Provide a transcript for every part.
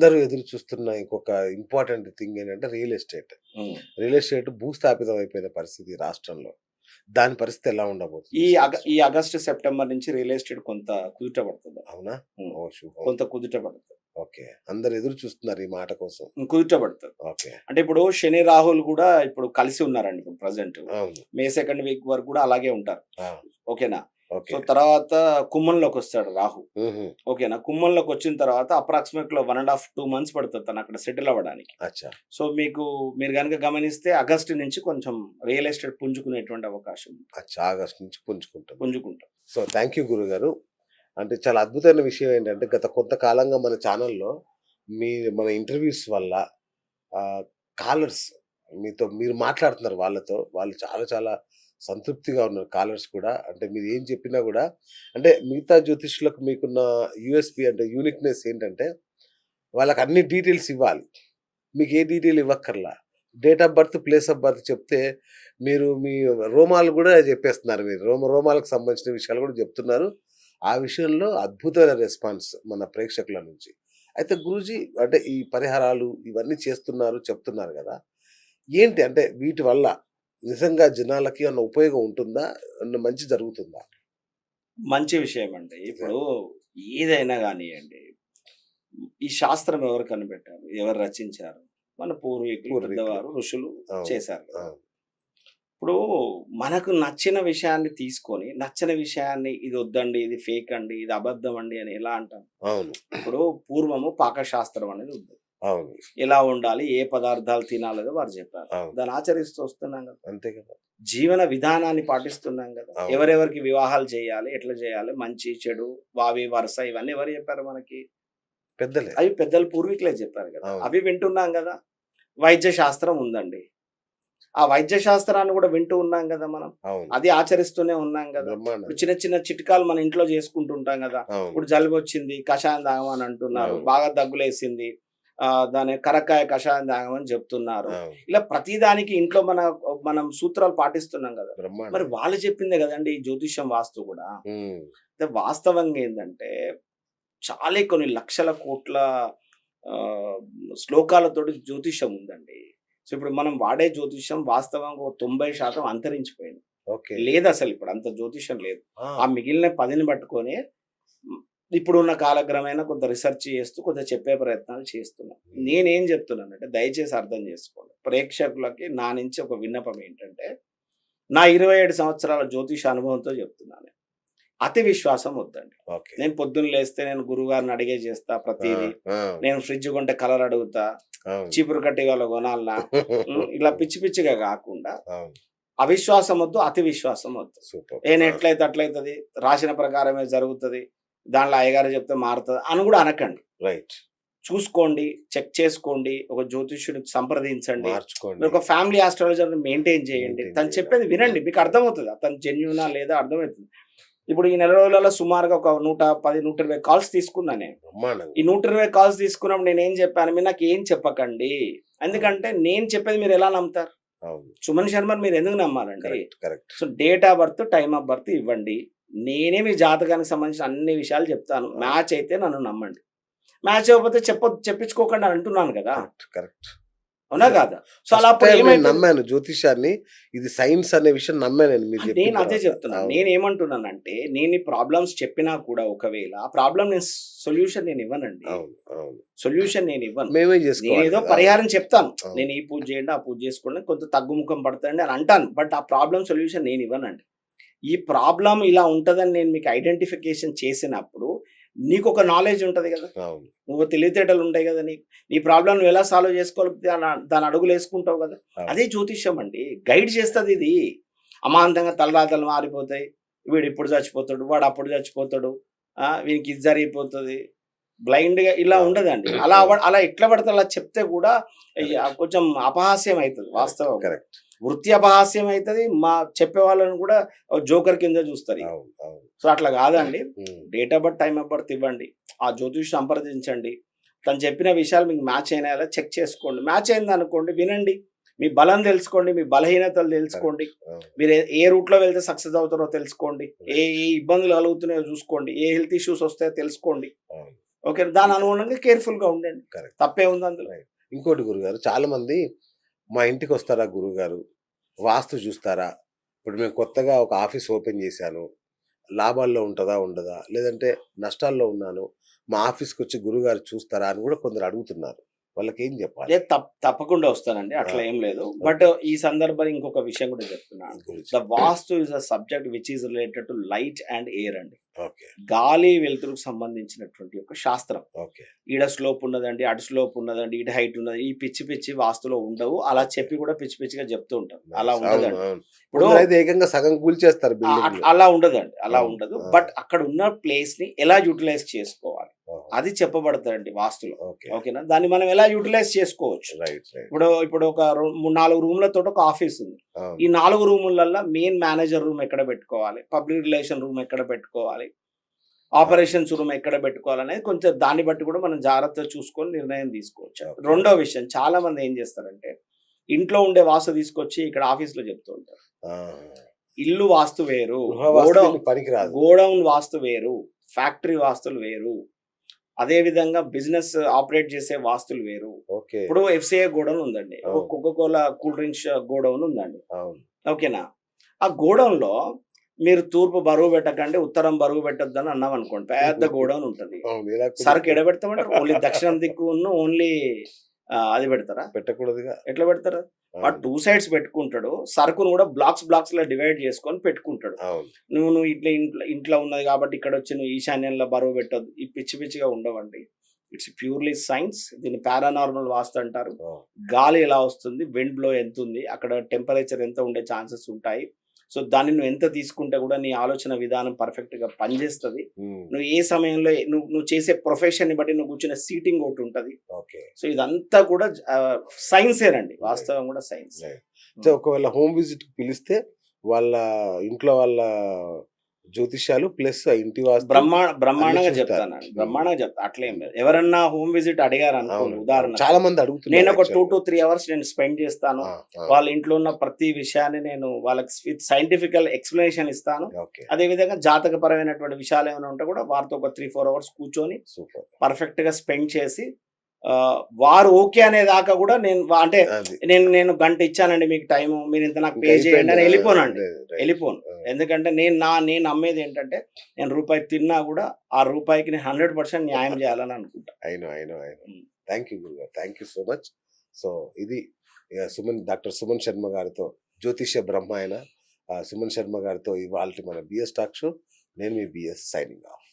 అందరూ ఎదురు చూస్తున్న ఇంకొక ఇంపార్టెంట్ థింగ్ ఏంటంటే రియల్ ఎస్టేట్. హ్మ్. రియల్ ఎస్టేట్ భూస్థాపితం అయిపోయిన పరిస్థితి రాష్ట్రంలో. దాని పరిస్థితి ఎలా ఉండబోతుంది ఈ ఈ సంవత్సరం? ఆగస్టు, సెప్టెంబర్ నుంచి రియల్ ఎస్టేట్ కొంత కుదుట పడుతుంది. అవునా? హ్మ్. ఓహ్! శుభం. కొంత కుదుట పడుతుంది. ఓకే. అందరూ ఎదురు చూస్తున్నారు ఈ మాట కోసం. కుదుట పడుతుంది. ఓకే. అంటే ఇప్పుడు శని, రాహుల్ కూడా ఇప్పుడు కలిసి ఉన్నారండి ఇప్పుడు ప్రెజెంట్. అవును. మే 2nd వీక్ వరకు కూడా అలాగే ఉంటారు. ఆ! ఓకేనా? ఓకే. సో తర్వాత కుంభంలోకొస్తాడు రాహు. హుహు. ఓకేనా? కుంభంలోకొచ్చిన తర్వాత అప్రాక్సిమేట్‌లో 1 ½ 2 మంత్స్ పడుతది తను అక్కడ సెటిల్ అవ్వడానికి. అచ్చా! సో మీరు గనుక గమనిస్తే ఆగస్టు నుంచి కొంచెం రియల్ ఎస్టేట్ పుంజుకునేటువంటి అవకాశం ఉంది. అచ్చా! ఆగస్టు నుంచి పుంజుకుంటుంది. పుంజుకుంటాం. సో, థాంక్ యూ గురుగారు. అంటే చాలా అద్భుతమైన విషయం ఏంటంటే గత కొంతకాలంగా మన ఛానెల్‌లో మన ఇంటర్వ్యూస్ వల్ల ఆహ్, కాలర్స్ మీరు మాట్లాడుతున్నారు వాళ్ళతో. వాళ్ళు చాలా చాలా సంతృప్తిగా ఉన్నారు కాలర్స్ కూడా. అంటే మీరు ఏం చెప్పినా గూడా అంటే మిగతా జ్యోతిష్యులకు మీకున్న యూఎస్‌పీ అంటే యూనిక్‌నెస్ ఏంటంటే వాళ్ళకి అన్ని డీటెయిల్స్ ఇవ్వాలి. మీకు ఏ డీటెయిల్ ఇవ్వక్కర్లా. Date of birth, place of birth చెప్తే మీరు మీ రోమాలు గూడా చెప్పేస్తున్నారు మీరు. రోమాలకు సంబంధించిన విషయాలు గూడా చెప్తున్నారు. ఆ విషయంలో అద్భుతమైన రెస్పాన్స్ మన ప్రేక్షకుల నుంచి. అయితే గురూజీ అంటే ఈ పరిహారాలు ఇవన్నీ చేస్తున్నారు, చెప్తున్నారు గదా! ఏంటి అంటే వీటి వల్ల నిజంగా జనాలకి ఏమన్నా ఉపయోగం ఉంటుందా? ఏమన్నా మంచి జరుగుతుందా? మంచి విషయం అండి. ఇప్పుడు ఏదైనా గానియండి, ఈ శాస్త్రం ఎవరు కనిపెట్టారు? ఎవరు రచించారు? మన పూర్వీకులు, పెద్దవారు, ఋషులు అవును. చేశారు కదా! అవును. ఇప్పుడు మనకు నచ్చిన విషయాన్ని తీసుకొని, నచ్చని విషయాన్ని ఇది వద్దండి, ఇది ఫేక్ అండి, ఇది అబద్ధం అండి అని ఎలా అంటాం? అవును. ఇప్పుడు పూర్వము పాకశాస్త్రం అనేది ఉంది. అవును. ఎలా ఉండాలి? ఏ పదార్థాలు తినాలో వారు చెప్పారు. అవును. దాన్ని ఆచరిస్తూ వస్తున్నాం కదా! అంతే కదా! జీవన విధానాన్ని పాటిస్తున్నాం కదా! అవును. ఎవరెవరికి వివాహాలు చేయాలి? ఎట్లా చేయాలి? మంచి, చెడు, వావి, వరస ఇవన్నీ ఎవరు చెప్పారు మనకి? పెద్దలే. అవి పెద్దలు పూర్వీకులే చెప్పారు కదా! అవును. అవి వింటున్నాం కదా! వైద్య శాస్త్రం ఉందండి. ఆ వైద్య శాస్త్రాన్ని కూడా వింటూ ఉన్నాం కదా మనం. అవును. అది ఆచరిస్తూనే ఉన్నాం కదా! ఇప్పుడు బ్రహ్మాండంగా. చిన్న చిన్న చిట్కాలు మన ఇంట్లో చేసుకుంటుంటాం కదా! అవును. ఇప్పుడు జలుబొచ్చింది కషాయం తాగమని అంటున్నారు. అవును. బాగా దగ్గులేసింది. దాని కరక్కాయ కషాయం తాగమని చెప్తున్నారు. అవును. ఇలా ప్రతిదానికి ఇంట్లో మనం సూత్రాలు పాటిస్తున్నాం కదా! మరి బ్రహ్మాండం. వాళ్ళు చెప్పిందే కదండీ ఈ జ్యోతిష్యం, వాస్తు కూడా. హ్మ్. అయితే వాస్తవంగా ఏందంటే చాలా కొన్ని లక్షల కోట్ల ఆహ్, శ్లోకాలతోటి జ్యోతిష్యం ఉందండి. సో, ఇప్పుడు మనం వాడే జ్యోతిష్యం వాస్తవంగా ఒక 90% అంతరించిపోయింది. ఓకే. లేదసలు ఇప్పుడు అంత జ్యోతిష్యం లేదు. ఆ! ఆ మిగిలిన 10ని పట్టుకొని హ్మ్, ఇప్పుడున్న కాలక్రమేణా కొంత రిసర్చ్ చేస్తూ కొంత చెప్పే ప్రయత్నాలు చేస్తున్నాం. హ్మ్. నేనేం చెప్తున్నానంటే దయచేసి అర్థం చేసుకోండి. ప్రేక్షకులకి నా నుంచి ఒక విన్నపం ఏంటంటే, నా 27 సంవత్సరాల జ్యోతిష అనుభవంతో చెప్తున్నాను. అతి విశ్వాసం వద్దండి. ఓకే. నేను పొద్దున్న లేస్తే నేను గురువుగారిని అడిగే చేస్తా ఆ! ప్రతీదీ. ఆ! నేను ఫ్రిడ్జ్ కొంటే కలర్ అడుగుతా. అవును. చీపురు కట్ట ఇవాళ కొనాలనా? ఇలా పిచ్చి పిచ్చిగా కాకుండా అవును. అవిశ్వాసం వద్దు, అతి విశ్వాసం వద్దు. సూపర్. ఆ! ఎట్లయితే అట్లయితది. రాసిన ప్రకారమే జరుగుతది. దాంట్లో అయ్యగారు చెప్తే మారుతది అని కూడా అనకండి. రైట్. చూసుకోండి, చెక్ చేసుకోండి. ఒక జ్యోతిష్యుడిని సంప్రదించండి. మార్చుకోండి. మీరొక ఫ్యామిలీ ఆస్ట్రాలజర్‌ని మెయింటైన్ చేయండి. మెయింటైన్ తను చేయాలి. చెప్పేది వినండి. మీకు అర్థమవుతది. అతను జెన్యూనా లేదా అర్థమవుతుంది. ఇప్పుడు ఈ నెల రోజులలో సుమారుగా ఒక 110, 120 కాల్స్ తీసుకున్నా నేను. బ్రహ్మాండంగా. ఈ 120 కాల్స్ తీసుకున్నప్పుడు నేనేం చెప్పాను? మీరు నాకేం చెప్పకండి. ఎందుకంటే నేను చెప్పేది మీరు ఎలా నమ్ముతారు? అవును. సుమన్ శర్మని మీరు ఎందుకు నమ్మాలండి? Correct. Correct. So, date of birth, time of birth ఇవ్వండి. నేనే మీ జాతకానికి సంబంధించిన అన్ని విషయాలు చెప్తాను. మ్యాచ్ అయితే నన్ను నమ్మండి. మ్యాచ్ అవ్వకపోతే చెప్పించుకోకండి అని అంటున్నాను కదా! కరెక్ట్. కరెక్ట్. అవునా కాదా? సో, అలా ఫస్ట్ అప్పుడు టైమ్ నేను ఏమైతది? నమ్మాను జ్యోతిష్యాన్ని. ఇది సైన్స్ అనే విషయం నమ్మాను నేను మీరు చెప్పిన నేను అదే తర్వాత. చెప్తున్నాను. అవును. నేనేమంటున్నానంటే, నేను ఈ ప్రాబ్లమ్స్ చెప్పినా కూడా ఒకవేళ ఆ ప్రాబ్లమ్ సొల్యూషన్ నేను ఇవ్వనండి. అవును. అవును. సొల్యూషన్ నేను ఇవ్వను. మేమే చేసుకోవాలి. నేనేదో అవును. పరిహారం చెప్తాను. అవును. నేను ఈ పూజ చేయండి, ఆ పూజ చేసుకోండి, కొంత తగ్గుముఖం పడతండి అని అంటాను. బట్ ఆ ప్రాబ్లమ్ సొల్యూషన్ నేను ఇవ్వనండి. ఈ ప్రాబ్లమ్ ఇలా ఉంటదని నేను మీకు ఐడెంటిఫికేషన్ చేసినప్పుడు నీకొక నాలెడ్జ్ ఉంటది కదా! అవును. నువ్వు తెలివితేటలు ఉంటాయి కదా నీకు. నీ ప్రాబ్లమ్ నువ్వు ఎలా సాల్వ్ చేసుకోవాలి దాని అడుగులేసుకుంటావు కదా! అవును. అదే జ్యోతిష్యం అండి. గైడ్ చేస్తది ఇది. అమాంతంగా తలరాతలు మారిపోతాయి. వీడు ఇప్పుడు చచ్చిపోతాడు, వాడు అప్పుడు చచ్చిపోతాడు. వీనికి ఇది జరిగిపోతది. బ్లైండ్‌గా ఇలా అవును. ఉండదండి. అవును. అలా ఎట్లా పడితే అలా చెప్తే కూడా కరెక్ట్. కొంచెం అపహాస్యం అయితది కరెక్ట్. వాస్తవంగా. కరెక్ట్. వృత్తి అపహాస్యం అయితది. చెప్పే వాళ్ళని కూడా జోకర్ కింద చూస్తారు. అవును. అవును. సో, అట్లా కాదండి. హ్మ్. Date of birth, time of birth ఇవ్వండి. ఆ జ్యోతిష్యుని సంప్రదించండి. తను చెప్పిన విషయాలు మీకు మ్యాచ్ అయినాయా చెక్ చేసుకోండి. మ్యాచ్ అయిందనుకోండి వినండి. మీ బలం తెలుసుకోండి. మీ బలహీనతలు తెలుసుకోండి. కరెక్ట్. అవును. మీరు ఏ రూట్‌లో వెళ్తే సక్సెస్ అవుతారో తెలుసుకోండి. ఏ రైట్. ఏ ఇబ్బందులు కలుగుతున్నాయో చూసుకోండి. ఏ హెల్త్ ఇష్యూస్ వస్తాయో తెలుసుకోండి. అవును. ఓకే, దాని అనుగుణంగా కేర్ఫుల్గా ఉండండి. కరెక్ట్. తప్పే ఉంది అందులో. ఇంకోటి గురుగారు, చాలా మంది మా ఇంటికి వస్తారా గురుగారు, వాస్తు చూస్తారా, ఇప్పుడు మేము కొత్తగా ఒక ఆఫీస్ ఓపెన్ చేశాను, లాభాల్లో ఉంటుందా ఉండదా, లేదంటే నష్టాల్లో ఉన్నాను, మా ఆఫీస్కి వచ్చి గురుగారు చూస్తారా అని కూడా కొందరు అడుగుతున్నారు. వాళ్ళకి ఏం చెప్పాలి? లేదు, తప్పకుండా వస్తానండి, అట్లా ఏం లేదు. బట్ ఈ సందర్భంలో ఇంకొక విషయం కూడా చెప్తున్నాను. గురించి. The vastu is a subject which is related to light and air అండి. ఓకే. గాలి వెలుతురుకు సంబంధించినటువంటి ఒక శాస్త్రం. ఓకే. ఈడ స్లోప్ ఉన్నదండి, అటు స్లోప్ ఉన్నదండి, ఇటు హైట్ ఉన్నది, ఈ పిచ్చి పిచ్చి వాస్తులో ఉండవు. అలా చెప్పి కూడా పిచ్చి పిచ్చిగా చెప్తూ ఉంటాం. అలా ఉండదండి. ఇప్పుడు అయితే ఏకంగా సగం కూల్చేస్తారు బిల్డింగ్. అలా ఉండదండి, అలా అవును. ఉండదు. ఆ. బట్ అక్కడ ఉన్న ప్లేస్ ని ఎలా యూటిలైజ్ చేసుకోవాలి అది చెప్పబడతాడండి వాస్తులో. ఓకే. ఓకేనా, దాన్ని మనం ఎలా యూటిలైజ్ చేసుకోవచ్చు. రైట్. రైట్. ఇప్పుడు ఒక 4 రూమ్లతో ఒక ఆఫీస్ ఉంది. ఈ 4 రూములలో మెయిన్ మేనేజర్ రూమ్ ఎక్కడ పెట్టుకోవాలి, పబ్లిక్ రిలేషన్ రూమ్ ఎక్కడ పెట్టుకోవాలి, ఆపరేషన్స్ రూమ్ ఎక్కడ పెట్టుకోవాలి అనేది కొంచెం దాన్ని బట్టి కూడా మనం జాగ్రత్తగా చూసుకొని నిర్ణయం తీసుకోవచ్చు. Okay. రెండో విషయం, చాలా మంది ఏం చేస్తారంటే ఇంట్లో ఉండే వాస్తు తీసుకొచ్చి ఇక్కడ ఆఫీస్ లో చెప్తూ ఉంటారు. ఇల్లు వాస్తు వేరు, పనికిరాదు, గోడౌన్ వాస్తు వేరు, ఫ్యాక్టరీ వాస్తులు వేరు, అదే విధంగా బిజినెస్ ఆపరేట్ చేసే వాస్తులు వేరు. ఓకే. ఇప్పుడు ఎఫ్సిఐ గోడౌన్ ఉందండి, ఒక కోకోకోలా కూల్ డ్రింక్స్ గోడౌన్ ఉందండి. ఓకేనా, ఆ గోడౌన్ లో మీరు తూర్పు బరువు పెట్టకండి, ఉత్తరం బరువు పెట్టద్దు అని అన్నాం అనుకోండి, పెద్ద గోడౌన్ ఉంటుంది. సరుకు ఎడ పెడతామంటారు, ఓన్లీ దక్షిణం దిక్కు ఓన్లీ అది పెడతారా? పెట్టకూడదుగా. ఎట్లా పెడతారా? వాడు 2 సైడ్స్ పెట్టుకుంటాడు, సరుకును కూడా బ్లాక్స్ లో డివైడ్ చేసుకొని పెట్టుకుంటాడు. నువ్వు ఇట్లా ఇంట్లో ఉన్నది కాబట్టి ఇక్కడ వచ్చి నువ్వు ఈశాన్యంలో బరువు పెట్టద్దు, ఈ పిచ్చి పిచ్చిగా ఉండవండి. It's purely science. దీన్ని పారానార్మల్ వాస్తు అంటారు. గాలి ఎలా వస్తుంది, విండ్ బ్లో ఎంత ఉంది, అక్కడ టెంపరేచర్ ఎంత ఉండే ఛాన్సెస్ ఉంటాయి. సో దాన్ని నువ్వు ఎంత తీసుకుంటే కూడా నీ ఆలోచన విధానం పర్ఫెక్ట్ గా పనిచేస్తుంది. నువ్వు ఏ సమయంలో నువ్వు చేసే ప్రొఫెషన్ ని బట్టి నువ్వు కూర్చున్న సీటింగ్ ఒకటి ఉంటది. సో ఇదంతా కూడా సైన్సేనండి, వాస్తవం కూడా సైన్స్. ఒకవేళ హోమ్ విజిట్ పిలిస్తే వాళ్ళ ఇంట్లో వాళ్ళ జ్యోతిష్యాలు ప్లస్ ఇంటి వాస్తు బ్రహ్మాండంగా చెప్తానండి, బ్రహ్మాండంగా చెప్తా. అట్లేం లేదు. ఎవరన్నా హోమ్ విజిట్ అడిగారు అనుకోండి, ఉదాహరణ చాలా మంది అడుగుతున్నారు, నేను ఒక 2 to 3 hours నేను స్పెండ్ చేస్తాను. వాళ్ళ ఇంట్లో ఉన్న ప్రతి విషయాన్ని నేను వాళ్ళకి విత్ సైంటిఫికల్ ఎక్స్ప్లెనేషన్ ఇస్తాను. అదే విధంగా జాతక పరమైనటువంటి విషయాలు ఏమైనా ఉంటే కూడా వారితో ఒక 3-4 hours కూర్చొని పర్ఫెక్ట్ గా స్పెండ్ చేసి వారు ఓకే అనే దాకా కూడా నేను అంటే నేను గంట ఇచ్చానండి మీకు టైం, మీరు ఇంత నాకు పే చేయండి అని వెళ్ళిపోను. ఎందుకంటే నేను నమ్మేది ఏంటంటే నేను రూపాయి తిన్నా కూడా ఆ రూపాయికి నేను 100% న్యాయం చేయాలని అనుకుంటా. థ్యాంక్ యూ గురుగారు, thank you so much. So ఇది డాక్టర్ సుమన్ శర్మ గారితో, జ్యోతిష్య బ్రహ్మ అయిన సుమన్ శర్మ గారితో ఇవాళ మన బిఎస్ టాక్ షో. నేను మీ BS signing off.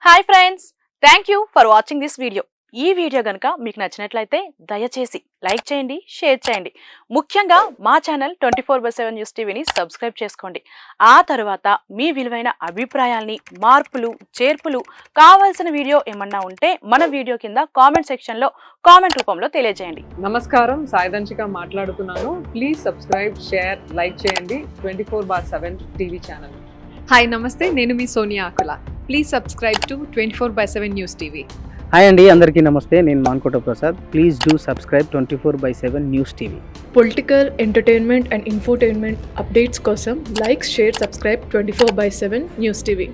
Hi friends, thank you for watching this video. ఈ వీడియో గనుక మీకు నచ్చినట్లయితే దయచేసి లైక్ చేయండి, షేర్ చేయండి. ముఖ్యంగా మా ఛానల్ 24/7 న్యూస్ టీవీని సబ్స్క్రైబ్ చేసుకోండి. ఆ తర్వాత మీ విలువైన అభిప్రాయాల్ని, మార్పులు, చేర్పులు, కావాల్సిన వీడియో ఏమన్నా ఉంటే మన వీడియో కింద కామెంట్ సెక్షన్లో కామెంట్ రూపంలో తెలియజేయండి. నమస్కారం, సాయిదంచిక మాట్లాడుతున్నాను. ప్లీజ్ సబ్స్క్రైబ్, షేర్, లైక్ చేయండి 24/7 టీవీ ఛానల్. హాయ్ నమస్తే, నేను మీ Sonia Akula. Please subscribe to 24/7 news TV. Hi అండి, అందరికీ నమస్తే. నేను Mankota Prasad. Please do subscribe 24/7 news TV. Political, entertainment and infotainment updates కోసం like, share, subscribe 24/7 news TV.